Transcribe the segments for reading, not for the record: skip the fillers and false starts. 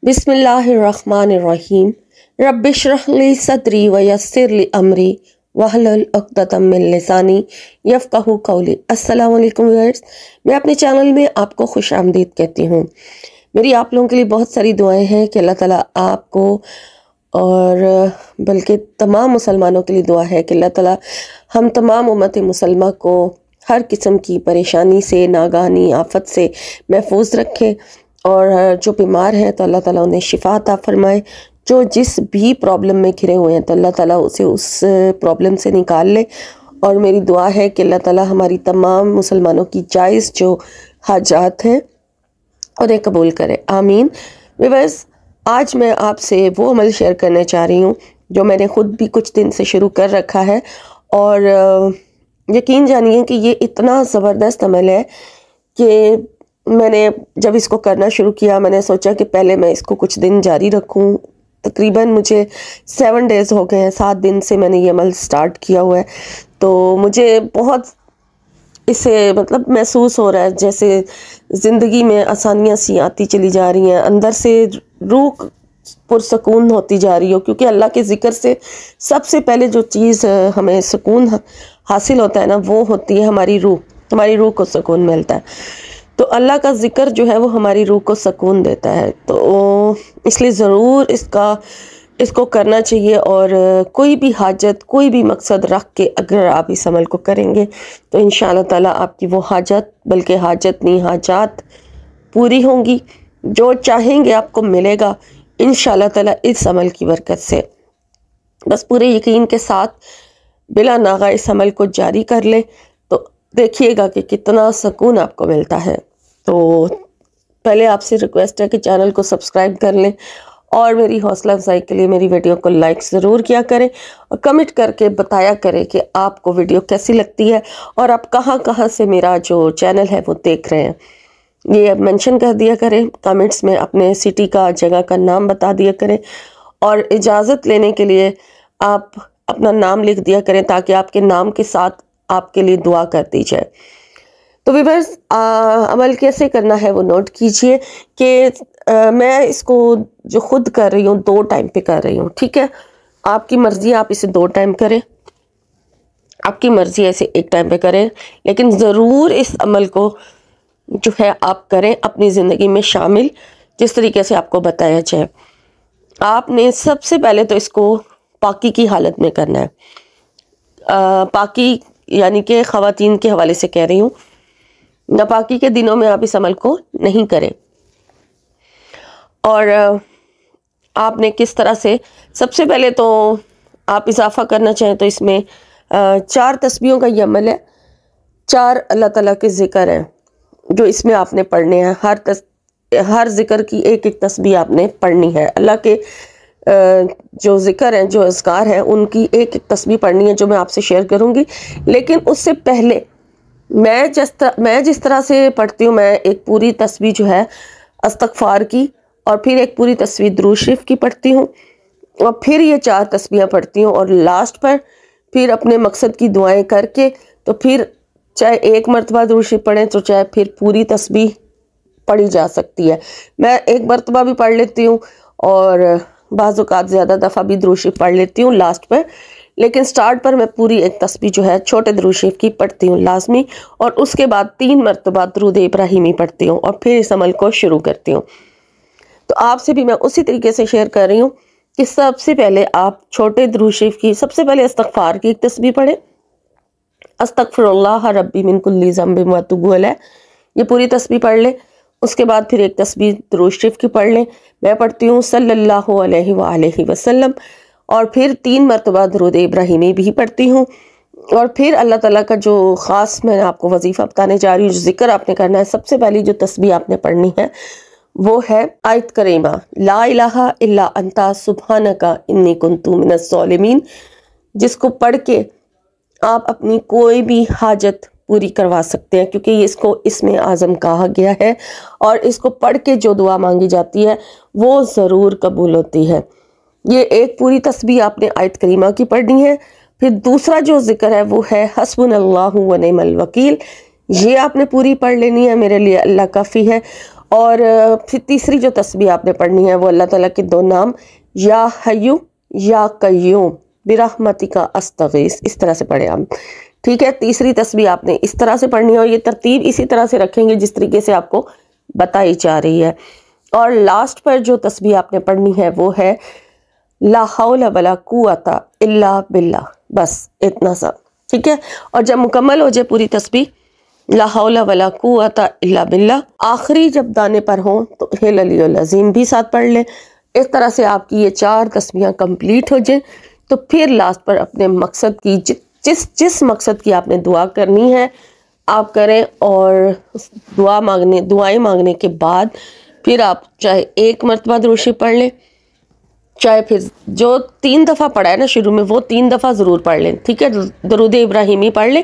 बिस्मिल्लाहिर्रहमानिर्रहीम रब्बिश्रह ली सदरी व यस्सिर ली अमरी वहलुल उक़दतम मिन लिसानी यफ़क़हू क़ौली। अस्सलाम वालेकुम व्यूअर्स, मैं अपने चैनल में आपको खुश आमदीद कहती हूँ। मेरी आप लोगों के लिए बहुत सारी दुआएं हैं कि अल्लाह ताला आपको और बल्कि तमाम मुसलमानों के लिए दुआ है कि अल्लाह ताला हम तमाम उम्मत मुसलमा को हर किस्म की परेशानी से, नागानी आफत से महफूज रखे और जो बीमार हैं तो अल्लाह ताला उन्हें शिफा अता फरमाए। जो जिस भी प्रॉब्लम में घिरे हुए हैं तो अल्लाह ताला उसे उस प्रॉब्लम से निकाल ले। और मेरी दुआ है कि अल्लाह ताला हमारी तमाम मुसलमानों की जायज़ जो हाजात हैं उन्हें कबूल करे, आमीन। व्यूअर्स, आज मैं आपसे वो अमल शेयर करना चाह रही हूँ जो मैंने ख़ुद भी कुछ दिन से शुरू कर रखा है और यकीन जानिए कि ये इतना ज़बरदस्त अमल है कि मैंने जब इसको करना शुरू किया मैंने सोचा कि पहले मैं इसको कुछ दिन जारी रखूं। तकरीबन मुझे 7 डेज़ हो गए हैं, 7 दिन से मैंने ये अमल स्टार्ट किया हुआ है। तो मुझे बहुत इससे महसूस हो रहा है जैसे ज़िंदगी में आसानियाँ सी आती चली जा रही हैं, अंदर से रूह पुरसकून होती जा रही हो, क्योंकि अल्लाह के ज़िक्र से सबसे पहले जो चीज़ हमें सुकून हासिल होता है ना, वो होती है हमारी रूह को सुकून मिलता है। तो अल्लाह का ज़िक्र जो है वो हमारी रूह को सुकून देता है, तो इसलिए ज़रूर इसको करना चाहिए। और कोई भी हाजत, कोई भी मकसद रख के अगर आप इस अमल को करेंगे तो इंशाअल्लाह ताला आपकी वो हाजत, बल्कि हाजत नहीं हाजात पूरी होंगी। जो चाहेंगे आपको मिलेगा इंशाअल्लाह ताला इस अमल की बरकत से। बस पूरे यकीन के साथ बिला नागा इस अमल को जारी कर ले तो देखिएगा कि कितना सुकून आपको मिलता है। तो पहले आपसे रिक्वेस्ट है कि चैनल को सब्सक्राइब कर लें और मेरी हौसला अफजाई के लिए मेरी वीडियो को लाइक ज़रूर किया करें और कमेंट करके बताया करें कि आपको वीडियो कैसी लगती है और आप कहाँ से मेरा जो चैनल है वो देख रहे हैं। ये मेंशन कर दिया करें कमेंट्स में, अपने सिटी का, जगह का नाम बता दिया करें और इजाज़त लेने के लिए आप अपना नाम लिख दिया करें ताकि आपके नाम के साथ आपके लिए दुआ कर दी जाए। तो व्यूअर्स, अमल कैसे करना है वो नोट कीजिए कि मैं इसको जो खुद कर रही हूँ 2 टाइम पे कर रही हूँ, ठीक है। आपकी मर्ज़ी, आप इसे 2 टाइम करें, आपकी मर्ज़ी ऐसे 1 टाइम पे करें, लेकिन ज़रूर इस अमल को जो है आप करें अपनी ज़िंदगी में शामिल, जिस तरीके से आपको बताया जाए। आपने सबसे पहले तो इसको पाकी की हालत में करना है। पाकी यानी कि ख़वातीन के हवाले से कह रही हूँ, नापाकी के दिनों में आप इस अमल को नहीं करें। और आपने किस तरह से, सबसे पहले तो आप इजाफ़ा करना चाहें तो इसमें 4 तस्बीहों का ये अमल है। 4 अल्लाह ताला के ज़िक्र हैं जो इसमें आपने पढ़ने हैं। हर ज़िक्र की एक तस्बीह आपने पढ़नी है। अल्लाह के जो ज़िक्र हैं, जो अज़कार हैं, उनकी एक तस्बीह पढ़नी है जो मैं आपसे शेयर करूँगी। लेकिन उससे पहले मैं जिस तरह से पढ़ती हूँ, मैं एक पूरी तस्बीह जो है इस्तग़फ़ार की और फिर एक पूरी तस्बीह दुरूद शरीफ की पढ़ती हूँ और फिर ये 4 तस्बीहें पढ़ती हूँ और लास्ट पर फिर अपने मकसद की दुआएं करके, तो फिर चाहे 1 मरतबा दुरूद शरीफ पढ़ें तो चाहे फिर पूरी तस्बीह पढ़ी जा सकती है। मैं 1 मरतबा भी पढ़ लेती हूँ और बाज़ औक़ात ज़्यादा दफ़ा भी दुरूद शरीफ पढ़ लेती हूँ लास्ट पर, लेकिन स्टार्ट पर मैं पूरी एक तस्बीह जो है छोटे दुरूद शरीफ की पढ़ती हूँ लाजमी, और उसके बाद 3 मरतबा दुरूद इब्राहिमी पढ़ती हूँ और फिर इस अमल को शुरू करती हूँ। तो आपसे भी मैं उसी तरीके से शेयर कर रही हूँ कि सबसे पहले आप छोटे दुरूद शरीफ की, सबसे पहले इस्तग़फ़ार की एक तस्बीह पढ़ें, अस्तग़फ़िरुल्लाह रब्बी मिन कुल्ली ज़ंबिन व अतूबु अलैह, ये पूरी तस्बीह पढ़ लें। उसके बाद फिर एक तस्बीह दुरूद शरीफ की पढ़ लें। मैं पढ़ती हूँ सल्लल्लाहु अलैहि वसल्लम और फिर 3 मरतबा दुरूद इब्राहिमी भी पढ़ती हूँ। और फिर अल्लाह ताला का जो ख़ास मैं आपको वजीफ़ा बताने जा रही हूँ, जो ज़िक्र आपने करना है, सबसे पहली जो तस्बीह आपने पढ़नी है वो है आयत करीमा ला इलाहा इल्ला अंता सुब्हानका इन्नी कुन्तु मिनज़ ज़ालिमीन, जिसको पढ़ के आप अपनी कोई भी हाजत पूरी करवा सकते हैं, क्योंकि इसको इसमें आज़म कहा गया है और इसको पढ़ के जो दुआ मांगी जाती है वो ज़रूर कबूल होती है। ये एक पूरी तस्बीह आपने आयत करीमा की पढ़नी है। फिर दूसरा जो ज़िक्र है वो है हस्बुनल्लाहु व निअमल वकील, ये आपने पूरी पढ़ लेनी है, मेरे लिए अल्लाह काफ़ी है। اور پھر تیسری جو تسبیح آپ نے پڑھنی ہے وہ اللہ تعالیٰ کے 2 نام یا حیو یا قیوم برحمتک استغیث، اس طرح سے پڑھیں آپ، ٹھیک ہے۔ تیسری تسبیح آپ نے اس طرح سے پڑھنی ہے اور یہ ترتیب اسی طرح سے رکھیں گے جس طریقے سے آپ کو بتائی جا رہی ہے۔ اور لاسٹ پر جو تسبیح آپ نے پڑھنی ہے وہ ہے لا حول ولا قوت الا باللہ، بس اتنا سا، ٹھیک ہے۔ اور جب مکمل ہو جائے پوری تسبیح لا حول ولا قوت الا باللہ، آخری جب دانے پر ہوں تو ہی العلی العظیم بھی ساتھ پڑھ لیں۔ اس طرح سے آپ کی یہ 4 تسبیحاں کمپلیٹ ہو جائیں تو پھر لاسٹ پر اپنے مقصد کی جس مقصد کی آپ نے دعا کرنی ہے آپ کریں، اور دعائیں مانگنے کے بعد پھر آپ چاہے 1 مرتبہ درود شریف پڑھ لیں، چاہے پھر جو 3 دفعہ پڑھا ہے نا شروع میں وہ 3 دفعہ ضرور پڑھ لیں، ٹھیک ہے، درود ابراہیمی پڑھ لیں۔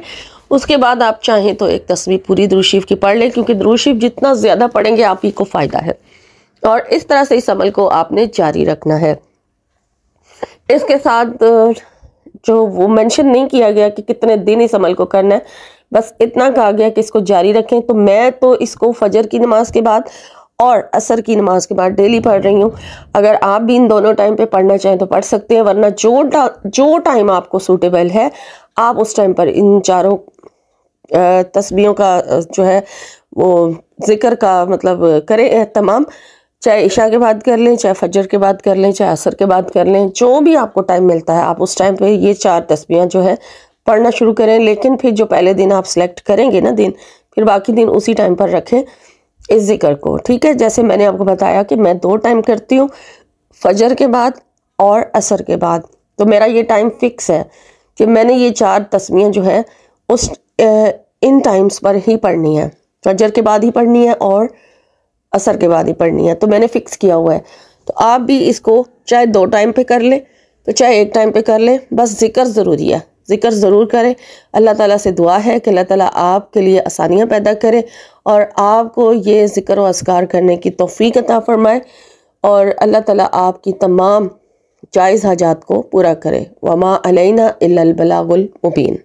اس کے بعد آپ چاہیں تو 1 تسبیح پوری درود شریف کی پڑھ لیں، کیونکہ درود شریف جتنا زیادہ پڑھیں گے آپ ہی کو فائدہ ہے، اور اس طرح سے اس عمل کو آپ نے جاری رکھنا ہے۔ اس کے ساتھ جو وہ مینشن نہیں کیا گیا کہ کتنے دن اس عمل کو کرنا ہے، بس اتنا کہا گیا کہ اس کو جاری رکھیں۔ تو میں تو اس کو فجر کی نماز کے بعد اور عصر کی نماز کے بعد ڈیلی پڑھ رہی ہوں۔ اگر آپ بھی ان دونوں ٹائم پہ پڑھنا چاہیں تو پڑھ سکتے ہیں، ورنہ جو ٹائم آپ کو سوٹیبل ہے آپ اس ٹائم پر ان 4 تسبیحوں کا جو ہے وہ ذکر کا مطلب کریں اہتمام، چاہے عشاء کے بعد کر لیں، چاہے فجر کے بعد کر لیں، چاہے عصر کے بعد کر لیں، جو بھی آپ کو ٹائم ملتا ہے آپ اس ٹائم پہ یہ 4 تسبیحاں جو ہے پڑھنا شروع کریں۔ لیکن پھر جو پہلے دن آپ سلیکٹ کریں گے نا دن، پھر باقی دن اسی ٹائم پر رکھیں اس ذکر کو، ٹھیک ہے۔ جیسے میں نے آپ کو بتایا کہ میں 2 ٹائم کرتی ہوں، فجر کے بعد اور عصر کے بعد، تو میرا یہ ٹائم فکس ہے کہ میں نے یہ 4 تسبیحیں جو ہے ان ٹائمز پر ہی پڑھنی ہے، فجر کے بعد ہی پڑھنی ہے اور عصر کے بعد ہی پڑھنی ہے، تو میں نے فکس کیا ہوا ہے۔ تو آپ بھی اس کو چاہے 2 ٹائم پہ کر لیں تو چاہے 1 ٹائم پہ کر لیں، بس ذکر ضروری ہے، ذکر ضرور کریں۔ اللہ تعالیٰ سے دعا ہے کہ اللہ تعالیٰ آپ کے لیے آسانیاں پیدا کرے اور آپ کو یہ ذکر و اذکار کرنے کی توفیق عطا فرمائے، اور اللہ تعالیٰ آپ کی تمام جائز حاجات کو پورا کرے۔ وما علینا الا البلاغ المبین۔